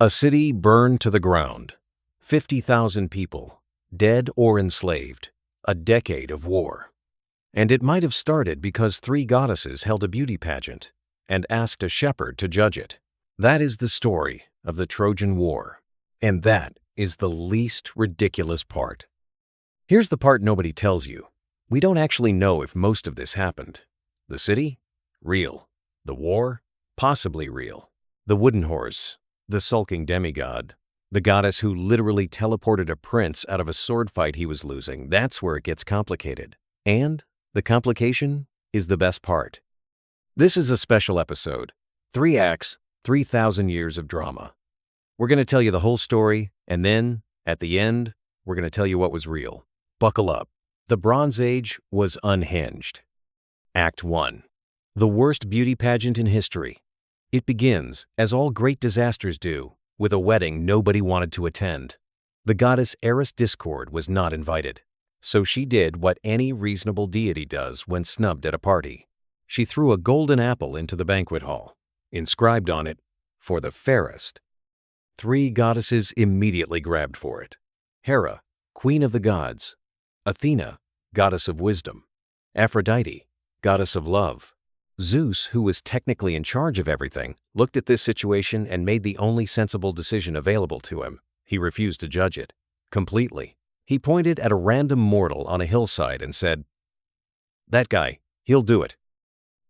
A city burned to the ground. 50,000 people, dead or enslaved. A decade of war. And it might have started because three goddesses held a beauty pageant and asked a shepherd to judge it. That is the story of the Trojan War. And that is the least ridiculous part. Here's the part nobody tells you. We don't actually know if most of this happened. The city? Real. The war? Possibly real. The wooden horse? The sulking demigod? The goddess who literally teleported a prince out of a sword fight he was losing? That's where it gets complicated. And the complication is the best part. This is a special episode. 3 acts, 3,000 years of drama. We're going to tell you the whole story, and then, at the end, we're going to tell you what was real. Buckle up. The Bronze Age was unhinged. Act 1. The worst beauty pageant in history. It begins, as all great disasters do, with a wedding nobody wanted to attend. The goddess Eris Discord was not invited. So she did what any reasonable deity does when snubbed at a party. She threw a golden apple into the banquet hall, inscribed on it, "For the fairest." 3 goddesses immediately grabbed for it. Hera, queen of the gods. Athena, goddess of wisdom. Aphrodite, goddess of love. Zeus, who was technically in charge of everything, looked at this situation and made the only sensible decision available to him. He refused to judge it. Completely. He pointed at a random mortal on a hillside and said, "That guy, he'll do it."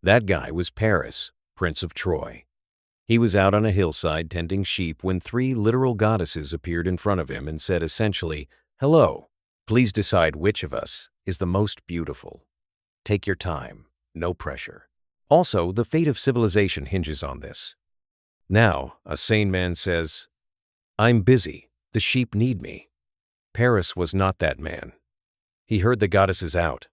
That guy was Paris, Prince of Troy. He was out on a hillside tending sheep when 3 literal goddesses appeared in front of him and said essentially, "Hello, please decide which of us is the most beautiful. Take your time, no pressure." Also, the fate of civilization hinges on this. Now, a sane man says, "I'm busy, the sheep need me." Paris was not that man. He heard the goddesses out.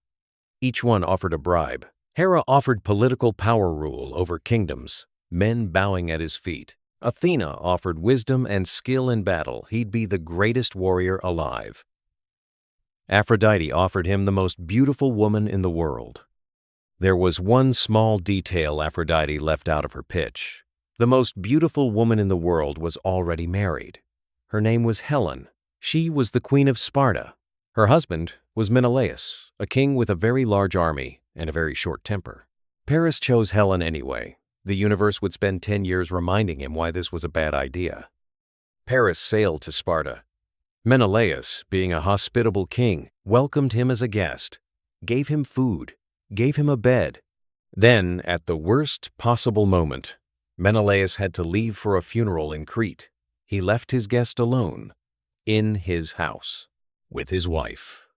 Each one offered a bribe. Hera offered political power rule over kingdoms, men bowing at his feet. Athena offered wisdom and skill in battle. He'd be the greatest warrior alive. Aphrodite offered him the most beautiful woman in the world. There was one small detail Aphrodite left out of her pitch. The most beautiful woman in the world was already married. Her name was Helen. She was the queen of Sparta. Her husband was Menelaus, a king with a very large army and a very short temper. Paris chose Helen anyway. The universe would spend 10 years reminding him why this was a bad idea. Paris sailed to Sparta. Menelaus, being a hospitable king, welcomed him as a guest, gave him food, gave him a bed. Then, at the worst possible moment, Menelaus had to leave for a funeral in Crete. He left his guest alone, in his house, with his wife,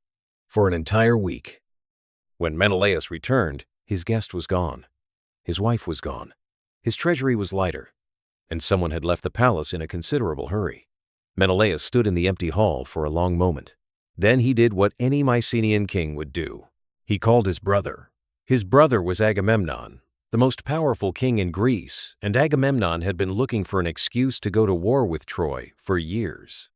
for an entire week. When Menelaus returned, his guest was gone. His wife was gone. His treasury was lighter, and someone had left the palace in a considerable hurry. Menelaus stood in the empty hall for a long moment. Then he did what any Mycenaean king would do. He called his brother. His brother was Agamemnon, the most powerful king in Greece, and Agamemnon had been looking for an excuse to go to war with Troy for years.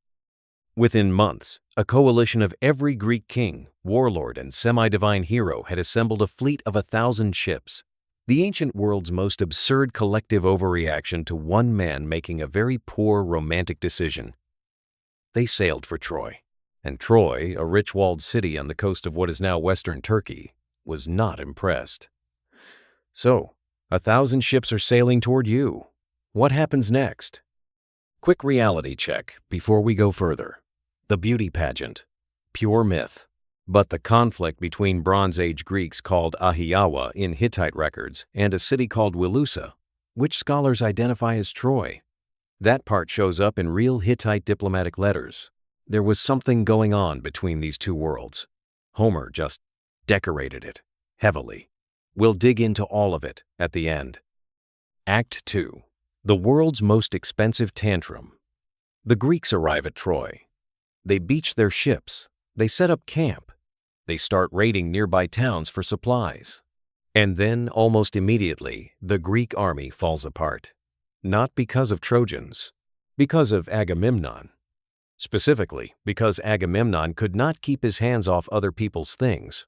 Within months, a coalition of every Greek king, warlord, and semi-divine hero had assembled a fleet of 1,000 ships. The ancient world's most absurd collective overreaction to one man making a very poor romantic decision. They sailed for Troy. And Troy, a rich walled city on the coast of what is now western Turkey, was not impressed. So, 1,000 ships are sailing toward you. What happens next? Quick reality check before we go further. The beauty pageant. Pure myth. But the conflict between Bronze Age Greeks called Ahiawa in Hittite records and a city called Wilusa, which scholars identify as Troy. That part shows up in real Hittite diplomatic letters. There was something going on between these 2 worlds. Homer just decorated it heavily. We'll dig into all of it at the end. Act 2. The world's most expensive tantrum. The Greeks arrive at Troy. They beach their ships. They set up camp. They start raiding nearby towns for supplies. And then, almost immediately, the Greek army falls apart. Not because of Trojans, because of Agamemnon. Specifically, because Agamemnon could not keep his hands off other people's things.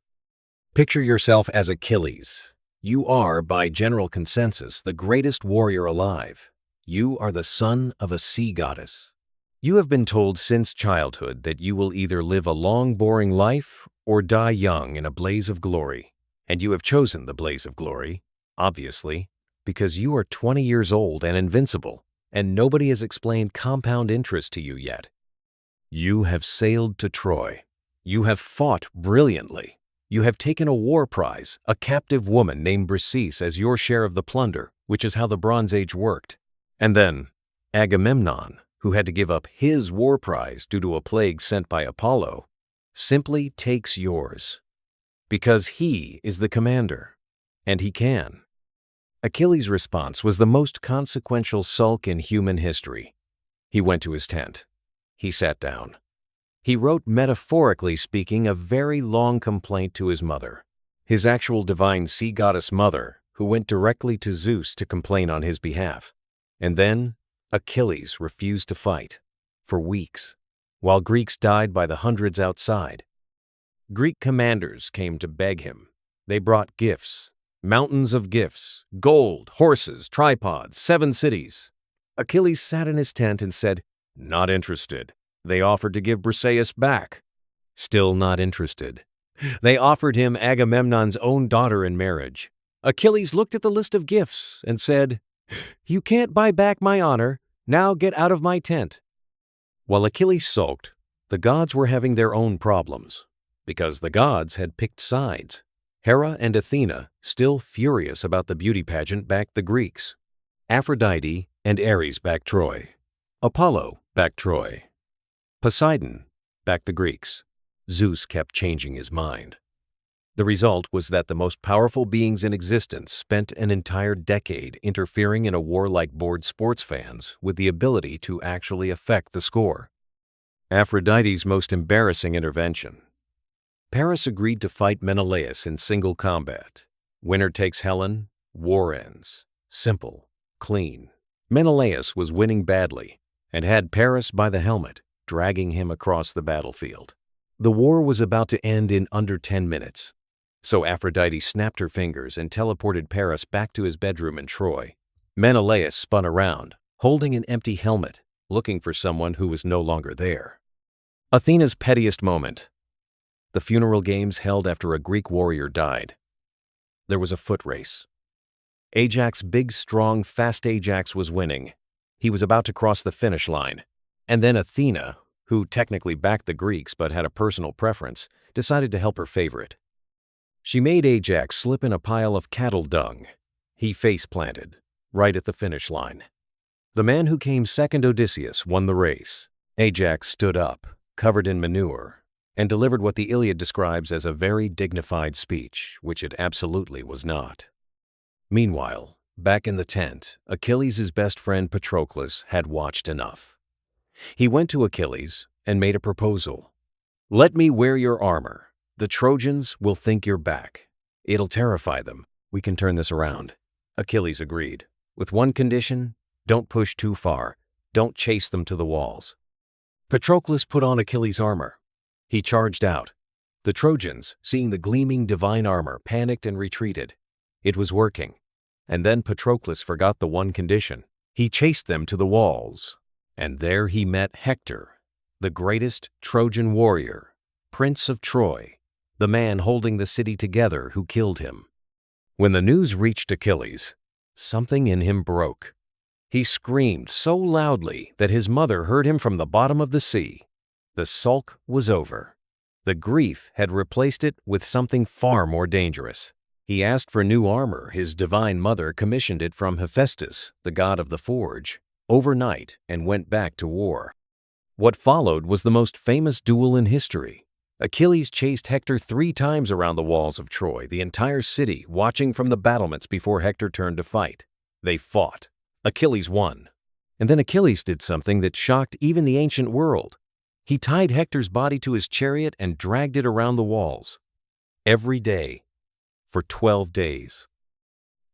Picture yourself as Achilles. You are, by general consensus, the greatest warrior alive. You are the son of a sea goddess. You have been told since childhood that you will either live a long, boring life or die young in a blaze of glory. And you have chosen the blaze of glory, obviously, because you are 20 years old and invincible, and nobody has explained compound interest to you yet. You have sailed to Troy. You have fought brilliantly. You have taken a war prize, a captive woman named Briseis, as your share of the plunder, which is how the Bronze Age worked. And then Agamemnon, who had to give up his war prize due to a plague sent by Apollo, simply takes yours. Because he is the commander, and he can. Achilles' response was the most consequential sulk in human history. He went to his tent. He sat down. He wrote, metaphorically speaking, a very long complaint to his mother, his actual divine sea goddess mother, who went directly to Zeus to complain on his behalf. And then Achilles refused to fight for weeks, while Greeks died by the hundreds outside. Greek commanders came to beg him. They brought gifts, mountains of gifts, gold, horses, tripods, 7 cities. Achilles sat in his tent and said, "Not interested." They offered to give Briseis back. Still not interested. They offered him Agamemnon's own daughter in marriage. Achilles looked at the list of gifts and said, "You can't buy back my honor. Now get out of my tent." While Achilles sulked, the gods were having their own problems, because the gods had picked sides. Hera and Athena, still furious about the beauty pageant, backed the Greeks. Aphrodite and Ares backed Troy. Apollo backed Troy. Poseidon backed the Greeks. Zeus kept changing his mind. The result was that the most powerful beings in existence spent an entire decade interfering in a war like bored sports fans with the ability to actually affect the score. Aphrodite's most embarrassing intervention. Paris agreed to fight Menelaus in single combat. Winner takes Helen, war ends. Simple, clean. Menelaus was winning badly and had Paris by the helmet, dragging him across the battlefield. The war was about to end in under 10 minutes. So Aphrodite snapped her fingers and teleported Paris back to his bedroom in Troy. Menelaus spun around, holding an empty helmet, looking for someone who was no longer there. Athena's pettiest moment. The funeral games held after a Greek warrior died. There was a foot race. Ajax, big, strong, fast Ajax, was winning. He was about to cross the finish line. And then Athena, who technically backed the Greeks but had a personal preference, decided to help her favorite. She made Ajax slip in a pile of cattle dung. He face-planted, right at the finish line. The man who came second, Odysseus, won the race. Ajax stood up, covered in manure, and delivered what the Iliad describes as a very dignified speech, which it absolutely was not. Meanwhile, back in the tent, Achilles' best friend Patroclus had watched enough. He went to Achilles and made a proposal. "Let me wear your armor. The Trojans will think you're back. It'll terrify them. We can turn this around." Achilles agreed, with one condition: don't push too far. Don't chase them to the walls. Patroclus put on Achilles' armor. He charged out. The Trojans, seeing the gleaming divine armor, panicked and retreated. It was working. And then Patroclus forgot the one condition. He chased them to the walls. And there he met Hector, the greatest Trojan warrior, Prince of Troy, the man holding the city together who killed him. When the news reached Achilles, something in him broke. He screamed so loudly that his mother heard him from the bottom of the sea. The sulk was over. The grief had replaced it with something far more dangerous. He asked for new armor. His divine mother commissioned it from Hephaestus, the god of the forge, overnight, and went back to war. What followed was the most famous duel in history. Achilles chased Hector 3 times around the walls of Troy, the entire city watching from the battlements before Hector turned to fight. They fought. Achilles won. And then Achilles did something that shocked even the ancient world. He tied Hector's body to his chariot and dragged it around the walls. Every day. For 12 days.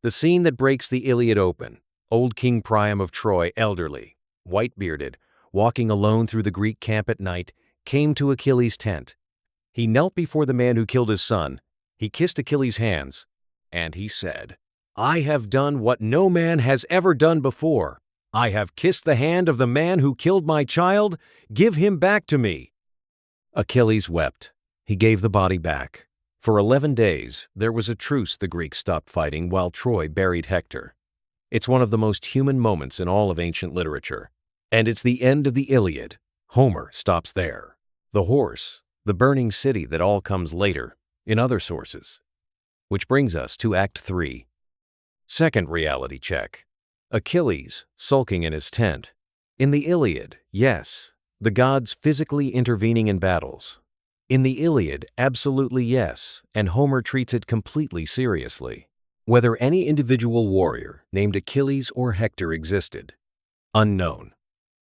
The scene that breaks the Iliad open. Old King Priam of Troy, elderly, white-bearded, walking alone through the Greek camp at night, came to Achilles' tent. He knelt before the man who killed his son. He kissed Achilles' hands, and he said, "I have done what no man has ever done before. I have kissed the hand of the man who killed my child. Give him back to me." Achilles wept. He gave the body back. For 11 days, there was a truce. The Greeks stopped fighting while Troy buried Hector. It's one of the most human moments in all of ancient literature. And it's the end of the Iliad. Homer stops there. The horse, the burning city, that all comes later, in other sources. Which brings us to Act 3. Second reality check. Achilles, sulking in his tent. In the Iliad, yes, the gods physically intervening in battles. In the Iliad, absolutely yes, and Homer treats it completely seriously. Whether any individual warrior named Achilles or Hector existed, unknown.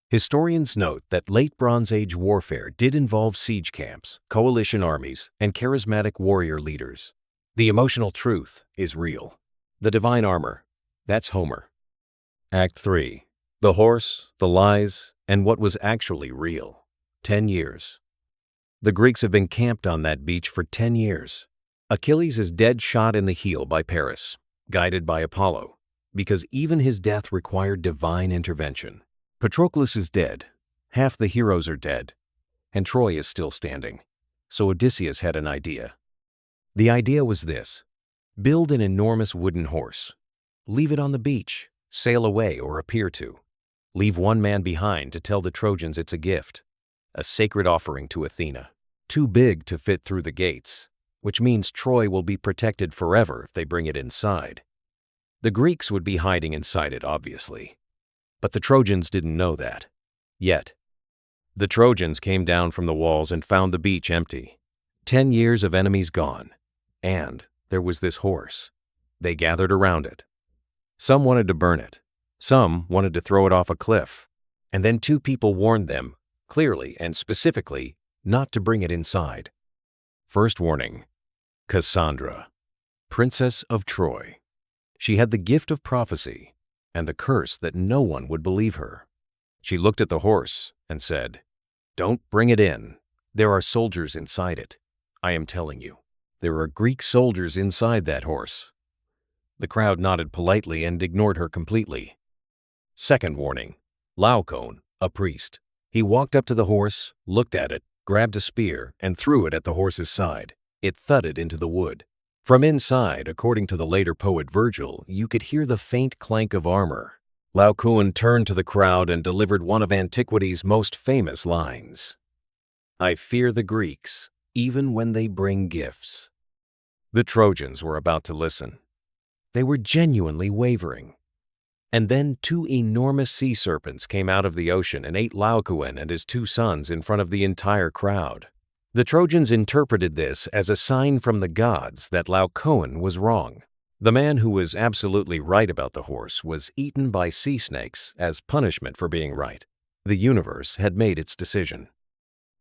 Historians note that late Bronze Age warfare did involve siege camps, coalition armies, and charismatic warrior leaders. The emotional truth is real. The divine armor, that's Homer. Act 3. The horse, the lies, and what was actually real. 10 years. The Greeks have been camped on that beach for 10 years. Achilles is dead, shot in the heel by Paris, guided by Apollo, because even his death required divine intervention. Patroclus is dead, half the heroes are dead, and Troy is still standing. So Odysseus had an idea. The idea was this: build an enormous wooden horse, leave it on the beach, sail away or appear to. Leave one man behind to tell the Trojans it's a gift, a sacred offering to Athena, too big to fit through the gates, which means Troy will be protected forever if they bring it inside. The Greeks would be hiding inside it, obviously. But the Trojans didn't know that. Yet. The Trojans came down from the walls and found the beach empty. 10 years of enemies gone. And there was this horse. They gathered around it. Some wanted to burn it. Some wanted to throw it off a cliff. And then 2 people warned them, clearly and specifically, not to bring it inside. First warning: Cassandra, Princess of Troy. She had the gift of prophecy and the curse that no one would believe her. She looked at the horse and said, "Don't bring it in. There are soldiers inside it. I am telling you, there are Greek soldiers inside that horse." The crowd nodded politely and ignored her completely. Second warning: Laocoon, a priest. He walked up to the horse, looked at it, grabbed a spear, and threw it at the horse's side. It thudded into the wood. From inside, according to the later poet Virgil, you could hear the faint clank of armor. Laocoon turned to the crowd and delivered one of antiquity's most famous lines: "I fear the Greeks, even when they bring gifts." The Trojans were about to listen. They were genuinely wavering. And then 2 enormous sea serpents came out of the ocean and ate Laocoon and his 2 sons in front of the entire crowd. The Trojans interpreted this as a sign from the gods that Laocoon was wrong. The man who was absolutely right about the horse was eaten by sea snakes as punishment for being right. The universe had made its decision.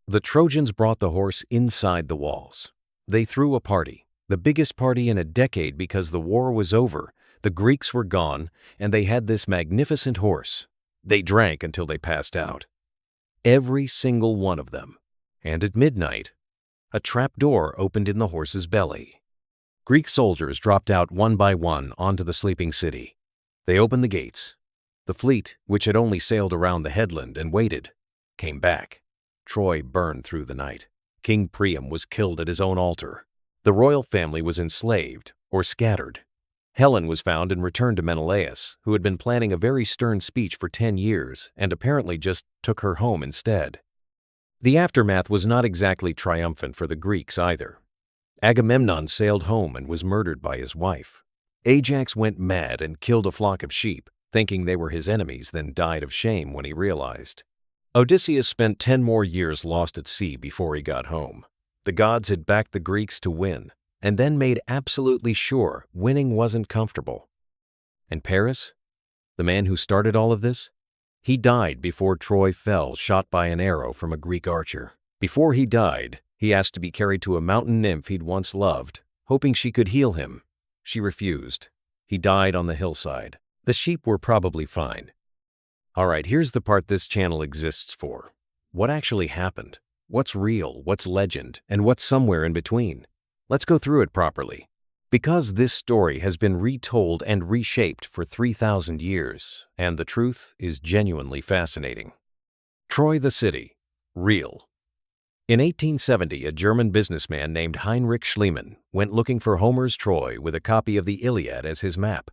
The Trojans brought the horse inside the walls. They threw a party, the biggest party in a decade, because the war was over, the Greeks were gone, and they had this magnificent horse. They drank until they passed out. Every single one of them. And at midnight, a trap door opened in the horse's belly. Greek soldiers dropped out one by one onto the sleeping city. They opened the gates. The fleet, which had only sailed around the headland and waited, came back. Troy burned through the night. King Priam was killed at his own altar. The royal family was enslaved or scattered. Helen was found and returned to Menelaus, who had been planning a very stern speech for 10 years and apparently just took her home instead. The aftermath was not exactly triumphant for the Greeks either. Agamemnon sailed home and was murdered by his wife. Ajax went mad and killed a flock of sheep, thinking they were his enemies, then died of shame when he realized. Odysseus spent 10 more years lost at sea before he got home. The gods had backed the Greeks to win, and then made absolutely sure winning wasn't comfortable. And Paris, the man who started all of this, he died before Troy fell, shot by an arrow from a Greek archer. Before he died, he asked to be carried to a mountain nymph he'd once loved, hoping she could heal him. She refused. He died on the hillside. The sheep were probably fine. Alright, here's the part this channel exists for. What actually happened? What's real, what's legend, and what's somewhere in between? Let's go through it properly. Because this story has been retold and reshaped for 3,000 years, and the truth is genuinely fascinating. Troy the city. Real. In 1870, a German businessman named Heinrich Schliemann went looking for Homer's Troy with a copy of the Iliad as his map.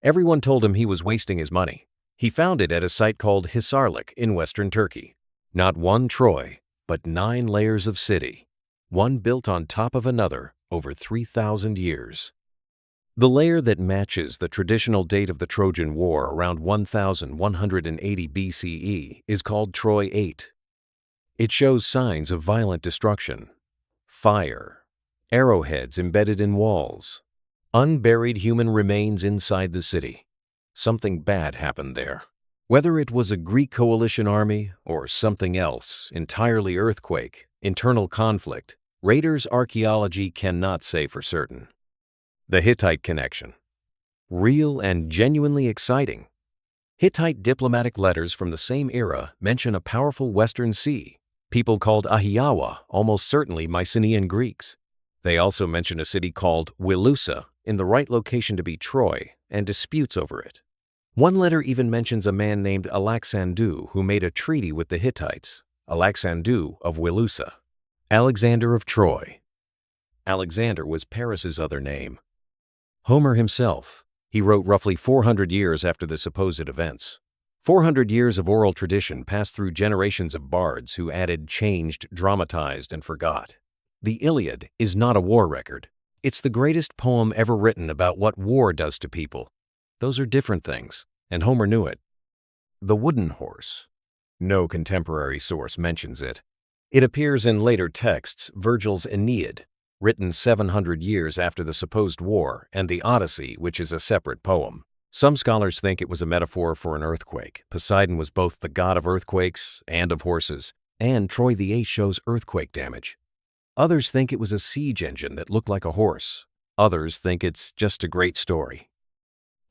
Everyone told him he was wasting his money. He found it at a site called Hisarlik in western Turkey. Not one Troy, but 9 layers of city, one built on top of another over 3,000 years. The layer that matches the traditional date of the Trojan War around 1180 BCE is called Troy 8. It shows signs of violent destruction, fire, arrowheads embedded in walls, unburied human remains inside the city. Something bad happened there. Whether it was a Greek coalition army or something else, entirely earthquake, internal conflict, Raiders archaeology cannot say for certain. The Hittite connection. Real and genuinely exciting. Hittite diplomatic letters from the same era mention a powerful western sea. People called Ahiawa, almost certainly Mycenaean Greeks. They also mention a city called Wilusa, in the right location to be Troy, and disputes over it. One letter even mentions a man named Alexandu who made a treaty with the Hittites, Alexandu of Wilusa. Alexander of Troy. Alexander was Paris's other name. Homer himself. He wrote roughly 400 years after the supposed events. 400 years of oral tradition passed through generations of bards who added, changed, dramatized, and forgot. The Iliad is not a war record. It's the greatest poem ever written about what war does to people. Those are different things, and Homer knew it. The wooden horse. No contemporary source mentions it. It appears in later texts, Virgil's Aeneid, written 700 years after the supposed war, and the Odyssey, which is a separate poem. Some scholars think it was a metaphor for an earthquake. Poseidon was both the god of earthquakes and of horses, and Troy the 8 shows earthquake damage. Others think it was a siege engine that looked like a horse. Others think it's just a great story.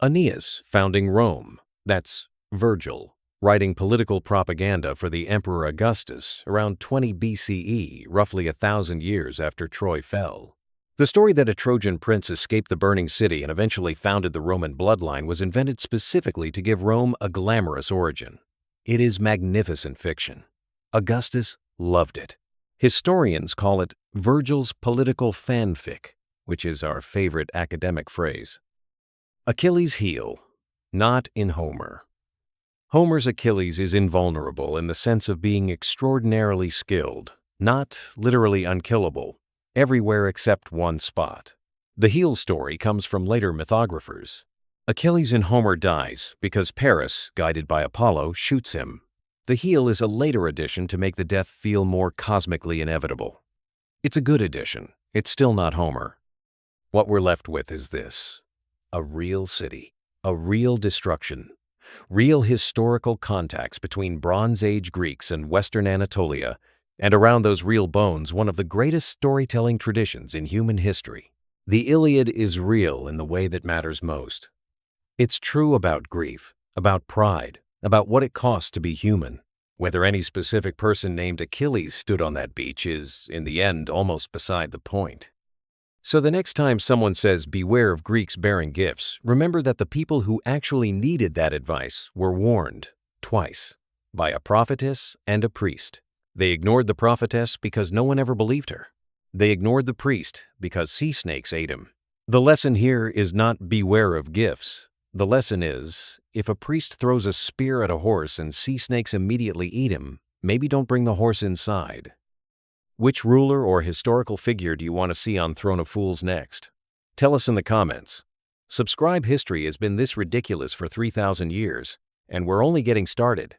Aeneas, founding Rome. That's Virgil, writing political propaganda for the Emperor Augustus around 20 BCE, roughly 1,000 years after Troy fell. The story that a Trojan prince escaped the burning city and eventually founded the Roman bloodline was invented specifically to give Rome a glamorous origin. It is magnificent fiction. Augustus loved it. Historians call it Virgil's political fanfic, which is our favorite academic phrase. Achilles' heel. Not in Homer. Homer's Achilles is invulnerable in the sense of being extraordinarily skilled, not literally unkillable, everywhere except one spot. The heel story comes from later mythographers. Achilles in Homer dies because Paris, guided by Apollo, shoots him. The heel is a later addition to make the death feel more cosmically inevitable. It's a good addition. It's still not Homer. What we're left with is this: a real city, a real destruction, real historical contacts between Bronze Age Greeks and Western Anatolia, and around those real bones, one of the greatest storytelling traditions in human history. The Iliad is real in the way that matters most. It's true about grief, about pride, about what it costs to be human. Whether any specific person named Achilles stood on that beach is, in the end, almost beside the point. So the next time someone says, "Beware of Greeks bearing gifts," remember that the people who actually needed that advice were warned, twice, by a prophetess and a priest. They ignored the prophetess because no one ever believed her. They ignored the priest because sea snakes ate him. The lesson here is not beware of gifts. The lesson is, if a priest throws a spear at a horse and sea snakes immediately eat him, maybe don't bring the horse inside. Which ruler or historical figure do you want to see on Throne of Fools next? Tell us in the comments. Subscribe History has been this ridiculous for 3,000 years, and we're only getting started.